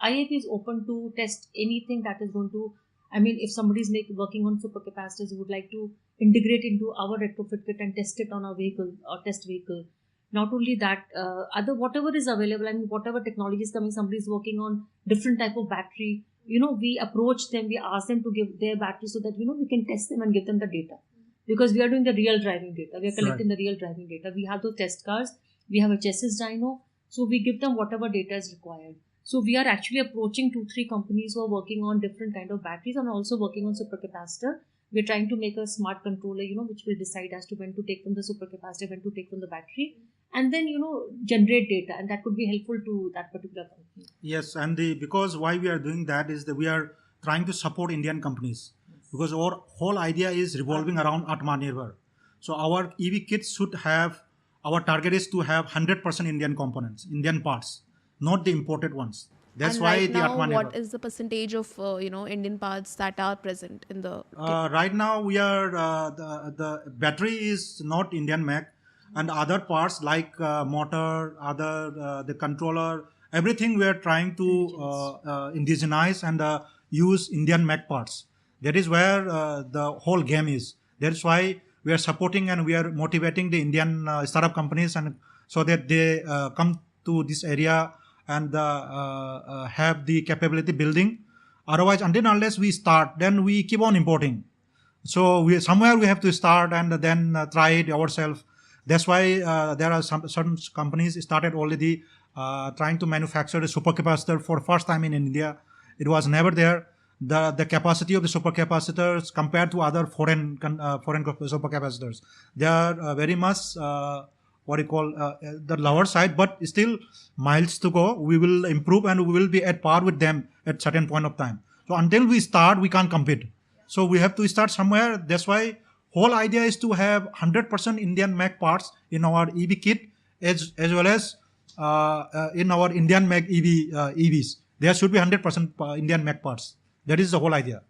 IAP is open to test anything that is going to, I mean, if somebody is working on supercapacitors, would like to integrate into our retrofit kit and test it on our vehicle or test vehicle. Not only that, whatever is available, I mean, whatever technology is coming, somebody is working on different type of battery. We approach them, we ask them to give their battery so that, we can test them and give them the data. Because we are doing the real driving data. We are collecting the real driving data. We have those test cars. We have a chassis dyno. So we give them whatever data is required. So we are actually approaching 2-3 companies who are working on different kind of batteries and also working on supercapacitor. We're trying to make a smart controller, which will decide as to when to take from the supercapacitor, when to take from the battery, and then, generate data, and that could be helpful to that particular company. Yes, and because why we are doing that is that we are trying to support Indian companies. Because our whole idea is revolving around Atmanirbhar. So our EV kits should have, our target is to have 100% Indian components, Indian parts, not the imported ones. That's and why right the now, Atmanirbhar. what is the percentage of Indian parts that are present in the kit? Right now we are, the battery is not Indian make, and other parts like motor, the controller, everything we are trying to indigenize and use Indian make parts. That is where the whole game is. That's why we are supporting and we are motivating the Indian startup companies, and so that they come to this area and have the capability building. Otherwise, unless we start, then we keep on importing. So somewhere we have to start and then try it ourselves. That's why there are certain companies started already trying to manufacture the supercapacitor for first time in India. It was never there. The capacity of the supercapacitors compared to other foreign supercapacitors, they are very much the lower side, but still miles to go. We will improve and we will be at par with them at certain point of time. So until we start, we can't compete. So we have to start somewhere. That's why whole idea is to have 100% Indian make parts in our EV kit as well as in our Indian make EVs. There should be 100% Indian make parts. That is the whole idea.